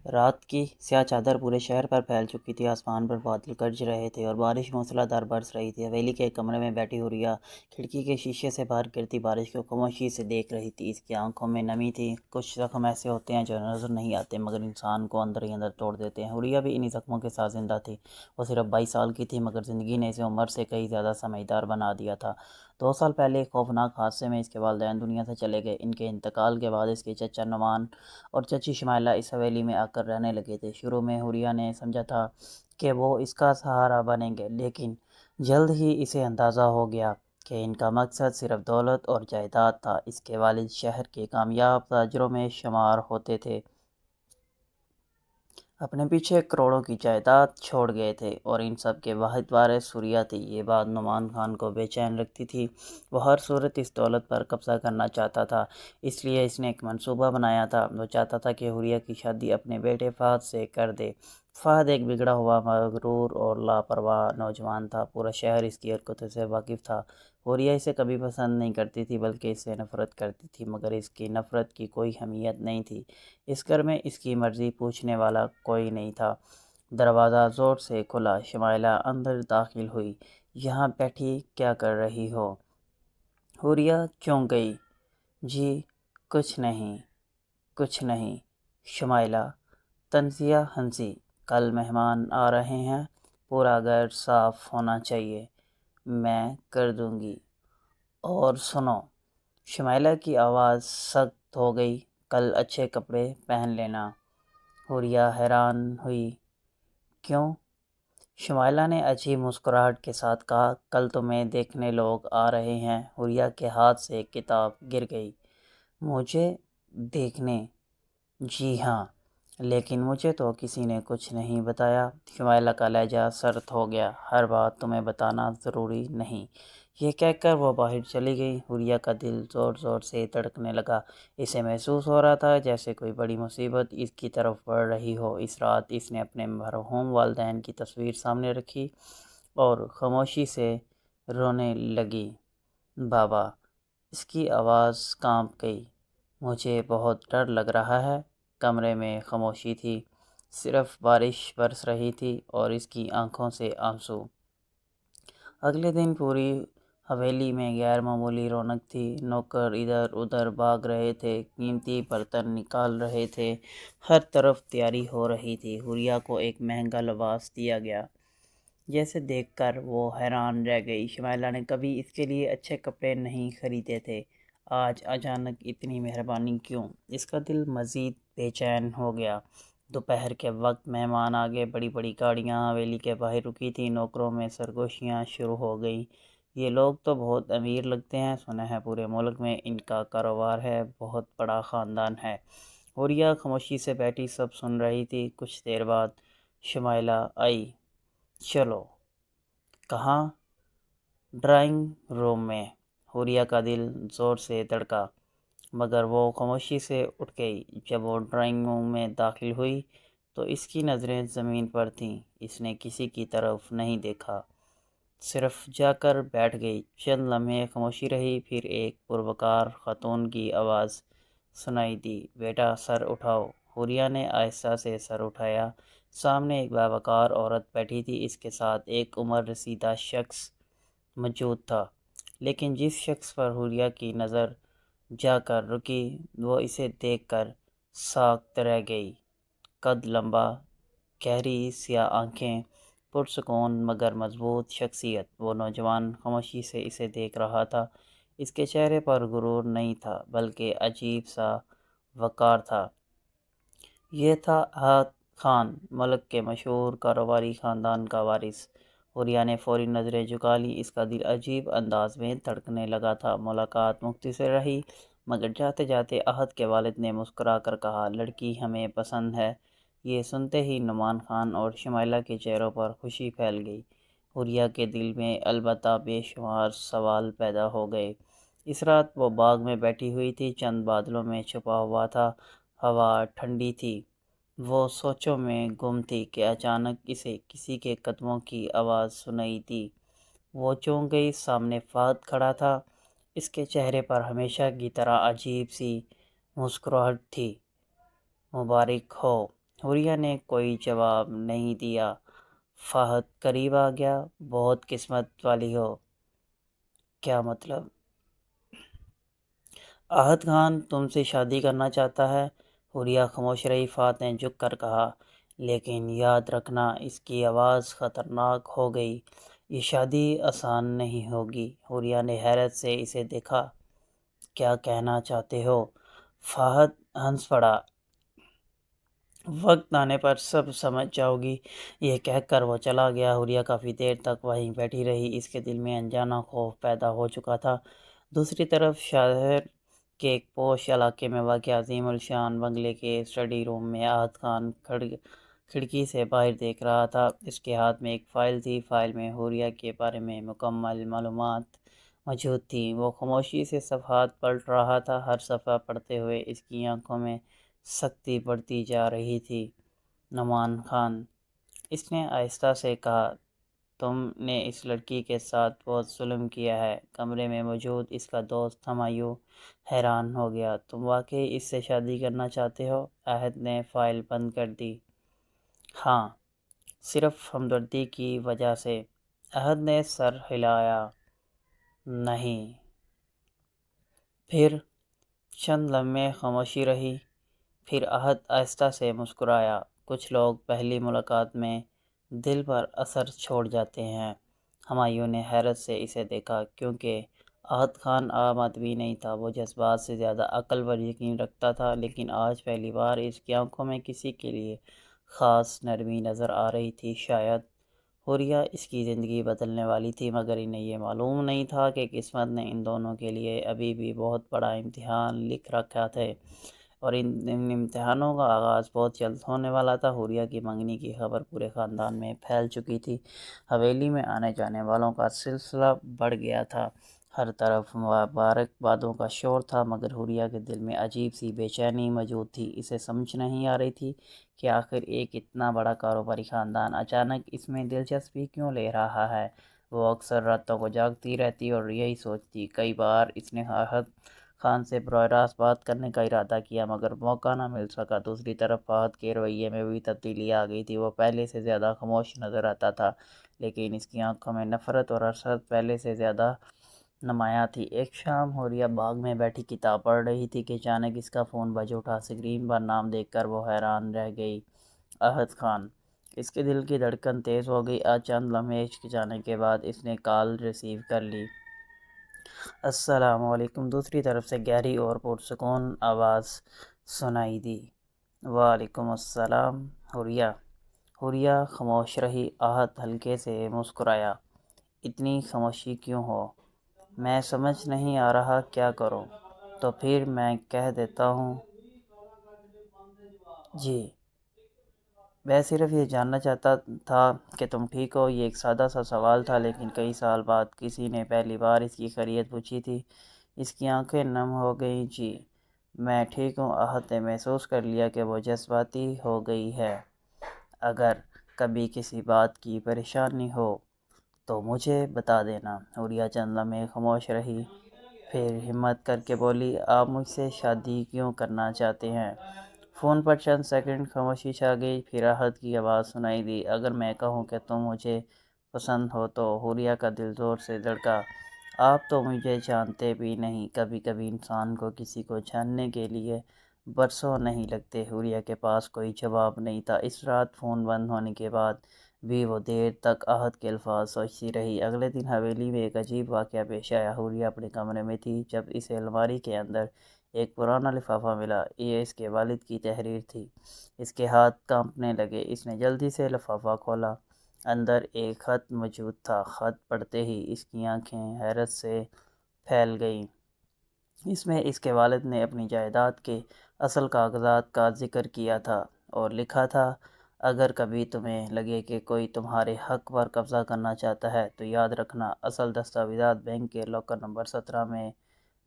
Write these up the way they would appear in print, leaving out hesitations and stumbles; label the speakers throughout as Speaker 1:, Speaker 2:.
Speaker 1: رات کی سیاہ چادر پورے شہر پر پھیل چکی تھی۔ آسمان پر بادل گرج رہے تھے اور بارش موسلا دھار برس رہی تھی۔ حویلی کے ایک کمرے میں بیٹھی حوریہ کھڑکی کے شیشے سے باہر گرتی بارش کو خاموشی سے دیکھ رہی تھی۔ اس کی آنکھوں میں نمی تھی۔ کچھ زخم ایسے ہوتے ہیں جو نظر نہیں آتے مگر انسان کو اندر ہی اندر توڑ دیتے ہیں۔ حوریہ بھی انہی زخموں کے ساتھ زندہ تھی۔ وہ صرف 22 سال کی تھی مگر زندگی نے اسے عمر سے کئی زیادہ سمجھدار بنا دیا تھا۔ 2 سال پہلے ایک خوفناک حادثے میں اس کے والدین دنیا سے چلے گئے۔ ان کے انتقال کے بعد اس کے چچا نعمان اور چچی شمائلہ اس حویلی میں آ کر رہنے لگے تھے۔ شروع میں حوریہ نے سمجھا تھا کہ وہ اس کا سہارا بنیں گے، لیکن جلد ہی اسے اندازہ ہو گیا کہ ان کا مقصد صرف دولت اور جائیداد تھا۔ اس کے والد شہر کے کامیاب تاجروں میں شمار ہوتے تھے، اپنے پیچھے کروڑوں کی جائیداد چھوڑ گئے تھے اور ان سب کے واحد وارث حوریہ تھی۔ یہ بات نعمان خان کو بے چین رکھتی تھی۔ وہ ہر صورت اس دولت پر قبضہ کرنا چاہتا تھا، اس لیے اس نے ایک منصوبہ بنایا تھا۔ وہ چاہتا تھا کہ حوریہ کی شادی اپنے بیٹے فہد سے کر دے۔ فہد ایک بگڑا ہوا، مغرور اور لاپرواہ نوجوان تھا۔ پورا شہر اس کی حرکتوں سے واقف تھا۔ حوریہ اسے کبھی پسند نہیں کرتی تھی بلکہ اس سے نفرت کرتی تھی، مگر اس کی نفرت کی کوئی اہمیت نہیں تھی۔ اس گھر میں اس کی مرضی پوچھنے والا کوئی نہیں تھا۔ دروازہ زور سے کھلا۔ شمائلہ اندر داخل ہوئی۔ یہاں بیٹھی کیا کر رہی ہو؟ حوریہ چونک گئی۔ جی کچھ نہیں، کچھ نہیں۔ شمائلہ طنزیہ ہنسی۔ کل مہمان آ رہے ہیں، پورا گھر صاف ہونا چاہیے۔ میں کر دوں گی۔ اور سنو، شمائلہ کی آواز سخت ہو گئی، کل اچھے کپڑے پہن لینا۔ حوریہ حیران ہوئی۔ کیوں؟ شمائلہ نے عجیب مسکراہٹ کے ساتھ کہا، کل تمہیں دیکھنے لوگ آ رہے ہیں۔ حوریہ کے ہاتھ سے ایک کتاب گر گئی۔ مجھے دیکھنے؟ جی ہاں، لیکن مجھے تو کسی نے کچھ نہیں بتایا۔ شمائلہ کا لہجہ سرد ہو گیا۔ ہر بات تمہیں بتانا ضروری نہیں۔ یہ کہہ کر وہ باہر چلی گئی۔ حوریہ کا دل زور زور سے دھڑکنے لگا۔ اسے محسوس ہو رہا تھا جیسے کوئی بڑی مصیبت اس کی طرف بڑھ رہی ہو۔ اس رات اس نے اپنے مرحوم والدین کی تصویر سامنے رکھی اور خاموشی سے رونے لگی۔ بابا! اس کی آواز کانپ گئی۔ مجھے بہت ڈر لگ رہا ہے۔ کمرے میں خاموشی تھی، صرف بارش برس رہی تھی اور اس کی آنکھوں سے آنسو۔ اگلے دن پوری حویلی میں غیر معمولی رونق تھی۔ نوکر ادھر ادھر بھاگ رہے تھے، قیمتی برتن نکال رہے تھے، ہر طرف تیاری ہو رہی تھی۔ حوریہ کو ایک مہنگا لباس دیا گیا جسے دیکھ کر وہ حیران رہ گئی۔ شمائلہ نے کبھی اس کے لیے اچھے کپڑے نہیں خریدے تھے، آج اچانک اتنی مہربانی کیوں؟ اس کا دل مزید بے چین ہو گیا۔ دوپہر کے وقت مہمان آ گئے۔ بڑی بڑی گاڑیاں حویلی کے باہر رکی تھیں۔ نوکروں میں سرگوشیاں شروع ہو گئیں۔ یہ لوگ تو بہت امیر لگتے ہیں، سنا ہے پورے ملک میں ان کا کاروبار ہے، بہت بڑا خاندان ہے۔ حوریہ خاموشی سے بیٹھی سب سن رہی تھی۔ کچھ دیر بعد شمائلہ آئی۔ چلو۔ کہاں؟ ڈرائنگ روم میں۔ حوریہ کا دل زور سے دھڑکا، مگر وہ خاموشی سے اٹھ گئی۔ جب وہ ڈرائنگ روم میں داخل ہوئی تو اس کی نظریں زمین پر تھیں۔ اس نے کسی کی طرف نہیں دیکھا، صرف جا کر بیٹھ گئی۔ چند لمحے خاموشی رہی، پھر ایک پروقار خاتون کی آواز سنائی دی، بیٹا سر اٹھاؤ۔ حوریہ نے آہستہ سے سر اٹھایا۔ سامنے ایک باوقار عورت بیٹھی تھی، اس کے ساتھ ایک عمر رسیدہ شخص موجود تھا، لیکن جس شخص پر حوریہ کی نظر جا کر رکی وہ اسے دیکھ کر ساکت رہ گئی۔ قد لمبا، گہری سیاہ آنکھیں، پرسکون مگر مضبوط شخصیت۔ وہ نوجوان خاموشی سے اسے دیکھ رہا تھا۔ اس کے چہرے پر غرور نہیں تھا بلکہ عجیب سا وقار تھا۔ یہ تھا احد خان، ملک کے مشہور کاروباری خاندان کا وارث۔ حوریہ نے فوری نظریں جھکا لیں۔ اس کا دل عجیب انداز میں دھڑکنے لگا تھا۔ ملاقات مختصر رہی مگر جاتے جاتے احد کے والد نے مسکرا کر کہا، لڑکی ہمیں پسند ہے۔ یہ سنتے ہی نعمان خان اور شمائلہ کے چہروں پر خوشی پھیل گئی۔ حوریہ کے دل میں البتہ بے شمار سوال پیدا ہو گئے۔ اس رات وہ باغ میں بیٹھی ہوئی تھی، چند بادلوں میں چھپا ہوا تھا، ہوا ٹھنڈی تھی۔ وہ سوچوں میں گم تھی کہ اچانک اسے کسی کے قدموں کی آواز سنائی دی۔ وہ چونک گئی۔ سامنے فہد کھڑا تھا۔ اس کے چہرے پر ہمیشہ کی طرح عجیب سی مسکراہٹ تھی۔ مبارک ہو، حوریہ نے کوئی جواب نہیں دیا۔ فہد قریب آ گیا۔ بہت قسمت والی ہو۔ کیا مطلب؟ احد خان تم سے شادی کرنا چاہتا ہے؟ حوریہ خاموش رہی۔ فہد نے جھک کر کہا، لیکن یاد رکھنا، اس کی آواز خطرناک ہو گئی، یہ شادی آسان نہیں ہوگی۔ حوریہ نے حیرت سے اسے دیکھا۔ کیا کہنا چاہتے ہو؟ فہد ہنس پڑا۔ وقت آنے پر سب سمجھ جاؤ گی۔ یہ کہہ کر وہ چلا گیا۔ حوریہ کافی دیر تک وہیں بیٹھی رہی۔ اس کے دل میں انجانا خوف پیدا ہو چکا تھا۔ دوسری طرف شہر کے ایک پوش علاقے میں واقع عظیم الشان بنگلے کے اسٹڈی روم میں احد خان کھڑکی سے باہر دیکھ رہا تھا۔ اس کے ہاتھ میں ایک فائل تھی۔ فائل میں حوریہ کے بارے میں مکمل معلومات موجود تھیں۔ وہ خاموشی سے صفحات پلٹ رہا تھا۔ ہر صفحہ پڑھتے ہوئے اس کی آنکھوں میں سختی بڑھتی جا رہی تھی۔ نعمان خان، اس نے آہستہ سے کہا، تم نے اس لڑکی کے ساتھ بہت ظلم کیا ہے۔ کمرے میں موجود اس کا دوست ہمایوں حیران ہو گیا۔ تم واقعی اس سے شادی کرنا چاہتے ہو؟ احد نے فائل بند کر دی۔ ہاں، صرف ہمدردی کی وجہ سے۔ احد نے سر ہلایا۔ نہیں۔ پھر چند لمحے خاموشی رہی۔ پھر احد آہستہ سے مسکرایا۔ کچھ لوگ پہلی ملاقات میں دل پر اثر چھوڑ جاتے ہیں۔ ہمایوں نے حیرت سے اسے دیکھا، کیونکہ احد خان عام آدمی نہیں تھا۔ وہ جذبات سے زیادہ عقل پر یقین رکھتا تھا، لیکن آج پہلی بار اس کی آنکھوں میں کسی کے لیے خاص نرمی نظر آ رہی تھی۔ شاید حوریہ اس کی زندگی بدلنے والی تھی، مگر انہیں یہ معلوم نہیں تھا کہ قسمت نے ان دونوں کے لیے ابھی بھی بہت بڑا امتحان لکھ رکھا تھا، اور ان امتحانوں کا آغاز بہت جلد ہونے والا تھا۔ حوریہ کی منگنی کی خبر پورے خاندان میں پھیل چکی تھی۔ حویلی میں آنے جانے والوں کا سلسلہ بڑھ گیا تھا۔ ہر طرف مبارکبادوں کا شور تھا، مگر حوریہ کے دل میں عجیب سی بے چینی موجود تھی۔ اسے سمجھ نہیں آ رہی تھی کہ آخر ایک اتنا بڑا کاروباری خاندان اچانک اس میں دلچسپی کیوں لے رہا ہے۔ وہ اکثر راتوں کو جاگتی رہتی اور یہی سوچتی۔ کئی بار اس نے احد خان سے براہ راست بات کرنے کا ارادہ کیا، مگر موقع نہ مل سکا۔ دوسری طرف فہد کے رویے میں بھی تبدیلی آ گئی تھی۔ وہ پہلے سے زیادہ خاموش نظر آتا تھا، لیکن اس کی آنکھوں میں نفرت اور حسرت پہلے سے زیادہ نمایاں تھی۔ ایک شام حوریہ باغ میں بیٹھی کتاب پڑھ رہی تھی کہ اچانک اس کا فون بج اٹھا۔ اسکرین پر نام دیکھ کر وہ حیران رہ گئی۔ احد خان! اس کے دل کی دھڑکن تیز ہو گئی۔ چند لمحے ہچکچانے کے بعد اس نے کال ریسیو کر لی۔ السلام علیکم۔ دوسری طرف سے گہری اور پرسکون آواز سنائی دی۔ وعلیکم السلام حوریہ۔ حوریہ خاموش رہی۔ احد ہلکے سے مسکرایا۔ اتنی خاموشی کیوں ہو؟ میں سمجھ نہیں آ رہا کیا کروں۔ تو پھر میں کہہ دیتا ہوں۔ جی، میں صرف یہ جاننا چاہتا تھا کہ تم ٹھیک ہو۔ یہ ایک سادہ سا سوال تھا، لیکن کئی سال بعد کسی نے پہلی بار اس کی خیریت پوچھی تھی۔ اس کی آنکھیں نم ہو گئیں۔ جی، میں ٹھیک ہوں۔ احد نے محسوس کر لیا کہ وہ جذباتی ہو گئی ہے۔ اگر کبھی کسی بات کی پریشانی ہو تو مجھے بتا دینا۔ حوریہ چند لمحے خاموش رہی، پھر ہمت کر کے بولی، آپ مجھ سے شادی کیوں کرنا چاہتے ہیں؟ فون پر چند سیکنڈ خاموشی چھا گئی، پھر احد کی آواز سنائی دی، اگر میں کہوں کہ تم مجھے پسند ہو تو؟ حوریہ کا دل زور سے دھڑکا۔ آپ تو مجھے جانتے بھی نہیں۔ کبھی کبھی انسان کو کسی کو جاننے کے لیے برسوں نہیں لگتے۔ حوریہ کے پاس کوئی جواب نہیں تھا۔ اس رات فون بند ہونے کے بعد بھی وہ دیر تک احد کے الفاظ سوچتی رہی۔ اگلے دن حویلی میں ایک عجیب واقعہ پیش آیا۔ حوریہ اپنے کمرے میں تھی جب اسے الماری کے اندر ایک پرانا لفافہ ملا۔ یہ اس کے والد کی تحریر تھی۔ اس کے ہاتھ کانپنے لگے۔ اس نے جلدی سے لفافہ کھولا۔ اندر ایک خط موجود تھا۔ خط پڑھتے ہی اس کی آنکھیں حیرت سے پھیل گئیں۔ اس میں اس کے والد نے اپنی جائیداد کے اصل کاغذات کا ذکر کیا تھا اور لکھا تھا، اگر کبھی تمہیں لگے کہ کوئی تمہارے حق پر قبضہ کرنا چاہتا ہے تو یاد رکھنا، اصل دستاویزات بینک کے لاکر نمبر 17 میں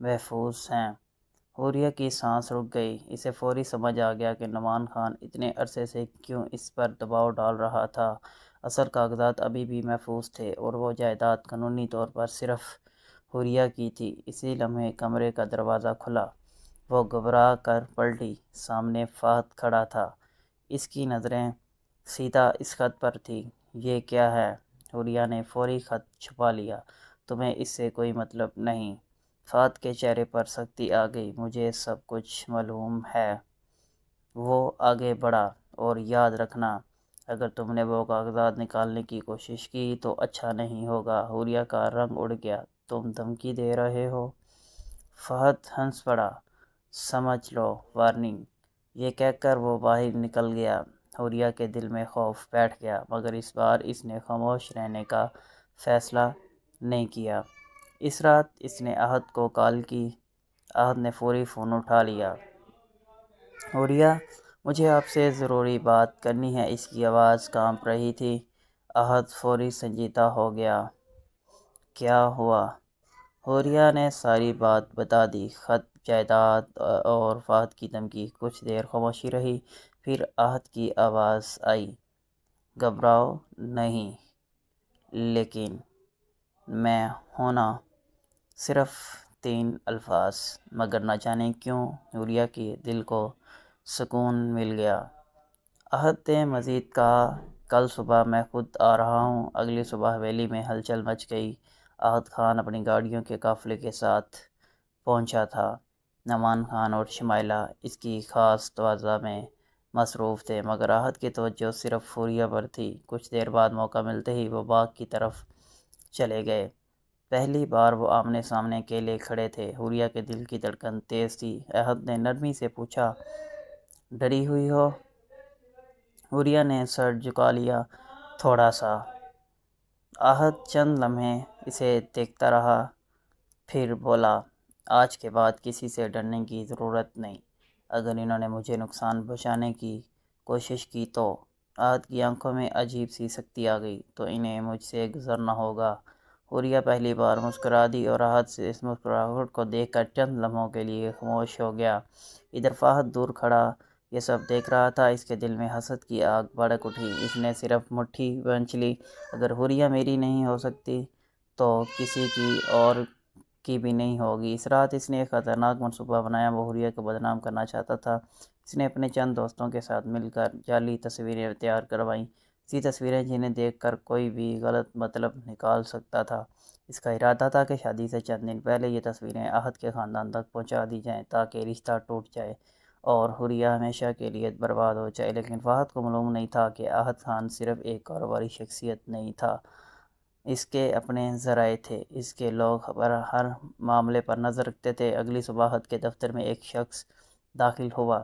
Speaker 1: محفوظ ہیں۔ حوریہ کی سانس رک گئی۔ اسے فوری سمجھ آ گیا کہ نعمان خان اتنے عرصے سے کیوں اس پر دباؤ ڈال رہا تھا۔ اصل کاغذات ابھی بھی محفوظ تھے اور وہ جائیداد قانونی طور پر صرف حوریہ کی تھی۔ اسی لمحے کمرے کا دروازہ کھلا۔ وہ گھبرا کر پلٹی۔ سامنے فہد کھڑا تھا۔ اس کی نظریں سیدھا اس خط پر تھی۔ یہ کیا ہے؟ حوریہ نے فوری خط چھپا لیا۔ تمہیں اس سے کوئی مطلب نہیں؟ فہد کے چہرے پر سختی آ گئی۔ مجھے سب کچھ معلوم ہے۔ وہ آگے بڑھا۔ اور یاد رکھنا، اگر تم نے وہ کاغذات نکالنے کی کوشش کی تو اچھا نہیں ہوگا۔ حوریہ کا رنگ اڑ گیا۔ تم دھمکی دے رہے ہو؟ فہد ہنس پڑا۔ سمجھ لو وارننگ۔ یہ کہہ کر وہ باہر نکل گیا۔ حوریہ کے دل میں خوف بیٹھ گیا، مگر اس بار اس نے خاموش رہنے کا فیصلہ نہیں کیا۔ اس رات اس نے احد کو کال کی۔ احد نے فوری فون اٹھا لیا۔ حوریہ، مجھے آپ سے ضروری بات کرنی ہے۔ اس کی آواز کانپ رہی تھی۔ احد فوری سنجیدہ ہو گیا۔ کیا ہوا؟ حوریہ نے ساری بات بتا دی۔ خط، جائیداد اور فہد کی دھمکی۔ کچھ دیر خاموشی رہی، پھر احد کی آواز آئی۔ گھبراؤ نہیں، لیکن میں ہوں نا۔ صرف 3 الفاظ، مگر نہ جانے کیوں حوریہ کے دل کو سکون مل گیا۔ احد نے مزید کہا، کل صبح میں خود آ رہا ہوں۔ اگلی صبح حویلی میں ہلچل مچ گئی۔ احد خان اپنی گاڑیوں کے قافلے کے ساتھ پہنچا تھا۔ نعمان خان اور شمائلہ اس کی خاص توجہ میں مصروف تھے، مگر احد کی توجہ صرف حوریہ پر تھی۔ کچھ دیر بعد موقع ملتے ہی وہ باغ کی طرف چلے گئے۔ پہلی بار وہ آمنے سامنے اکیلے کھڑے تھے۔ حوریہ کے دل کی دھڑکن تیز تھی۔ احد نے نرمی سے پوچھا، ڈری ہوئی ہو؟ حوریہ نے سر جھکا لیا، تھوڑا سا۔ احد چند لمحے اسے دیکھتا رہا، پھر بولا، آج کے بعد کسی سے ڈرنے کی ضرورت نہیں۔ اگر انہوں نے مجھے نقصان پہنچانے کی کوشش کی تو؟ احد کی آنکھوں میں عجیب سی سختی آ گئی۔ تو انہیں مجھ سے گزرنا ہوگا۔ حوریہ پہلی بار مسکرا دی اور احد سے اس مسکراہٹ کو دیکھ کر چند لمحوں کے لیے خاموش ہو گیا۔ ادھر فہد دور کھڑا یہ سب دیکھ رہا تھا۔ اس کے دل میں حسد کی آگ بھڑک اٹھی۔ اس نے صرف مٹھی بھنچ لی۔ اگر حوریہ میری نہیں ہو سکتی تو کسی کی اور کی بھی نہیں ہوگی۔ اس رات اس نے ایک خطرناک منصوبہ بنایا۔ وہ حوریہ کو بدنام کرنا چاہتا تھا۔ اس نے اپنے چند دوستوں کے ساتھ مل کر جعلی تصویریں تیار کروائیں، ایسی تصویریں جنہیں دیکھ کر کوئی بھی غلط مطلب نکال سکتا تھا۔ اس کا ارادہ تھا کہ شادی سے چند دن پہلے یہ تصویریں احد کے خاندان تک پہنچا دی جائیں تاکہ رشتہ ٹوٹ جائے اور حوریہ ہمیشہ کے لیے برباد ہو جائے۔ لیکن فہد کو معلوم نہیں تھا کہ احد خان صرف ایک کاروباری شخصیت نہیں تھا، اس کے اپنے ذرائع تھے۔ اس کے لوگ ہر معاملے پر نظر رکھتے تھے۔ اگلی صبح احد کے دفتر میں ایک شخص داخل ہوا۔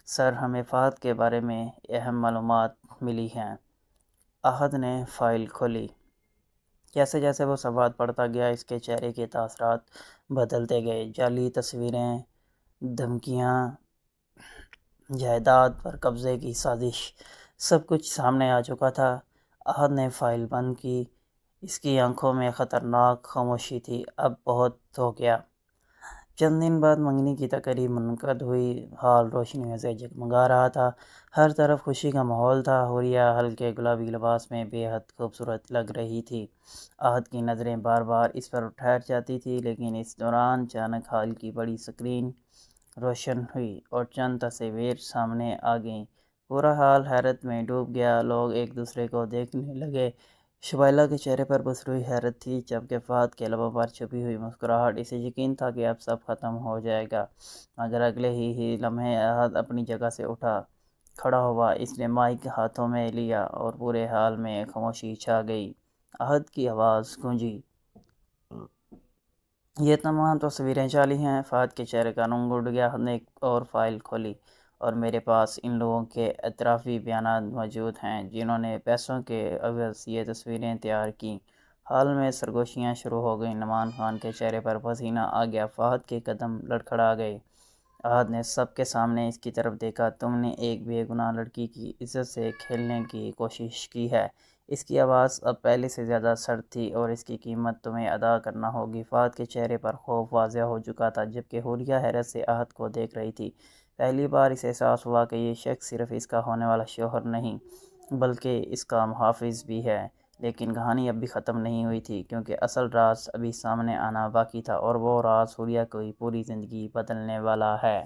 Speaker 1: سر، ہمیں فہد کے بارے میں اہم معلومات ملی ہیں۔ احد نے فائل کھولی۔ جیسے جیسے وہ سواد پڑھتا گیا، اس کے چہرے کے تاثرات بدلتے گئے۔ جعلی تصویریں، دھمکیاں، جائیداد پر قبضے کی سازش، سب کچھ سامنے آ چکا تھا۔ احد نے فائل بند کی۔ اس کی آنکھوں میں خطرناک خاموشی تھی۔ اب بہت ہو گیا۔ چند دن بعد منگنی کی تقریب منعقد ہوئی۔ ہال روشنیوں سے جگمگا رہا تھا۔ ہر طرف خوشی کا ماحول تھا۔ حوریہ ہلکے گلابی لباس میں بے حد خوبصورت لگ رہی تھی۔ احد کی نظریں بار بار اس پر ٹھہر جاتی تھیں، لیکن اس دوران اچانک ہال کی بڑی اسکرین روشن ہوئی اور چند تصویریں سامنے آ گئیں۔ پورا ہال حیرت میں ڈوب گیا۔ لوگ ایک دوسرے کو دیکھنے لگے۔ شمائلہ کے چہرے پر بھرپور حیرت تھی، جبکہ فہد کے لبوں پر چھپی ہوئی مسکراہٹ۔ اسے یقین تھا کہ اب سب ختم ہو جائے گا، مگر اگلے ہی لمحے احد اپنی جگہ سے اٹھا کھڑا ہوا۔ اس نے مائک ہاتھوں میں لیا اور پورے ہال میں خاموشی چھا گئی۔ احد کی آواز گونجی، یہ تمام تصویریں جعلی ہیں۔ فہد کے چہرے کا رنگ اڑ گیا۔ احد نے ایک اور فائل کھولی، اور میرے پاس ان لوگوں کے اعترافی بیانات موجود ہیں جنہوں نے پیسوں کے عوض یہ تصویریں تیار کیں۔ ہال میں سرگوشیاں شروع ہو گئیں۔ نعمان خان کے چہرے پر پسینہ آ گیا۔ فہد کے قدم لڑکھڑا گئے۔ احد نے سب کے سامنے اس کی طرف دیکھا، تم نے ایک بے گناہ لڑکی کی عزت سے کھیلنے کی کوشش کی ہے۔ اس کی آواز اب پہلے سے زیادہ سرد تھی، اور اس کی قیمت تمہیں ادا کرنا ہوگی۔ فہد کے چہرے پر خوف واضح ہو چکا تھا، جبکہ حوریہ حیرت سے احد کو دیکھ رہی تھی۔ پہلی بار اسے احساس ہوا کہ یہ شخص صرف اس کا ہونے والا شوہر نہیں، بلکہ اس کا محافظ بھی ہے۔ لیکن کہانی اب بھی ختم نہیں ہوئی تھی، کیونکہ اصل راز ابھی سامنے آنا باقی تھا، اور وہ راز حوریہ کی پوری زندگی بدلنے والا ہے۔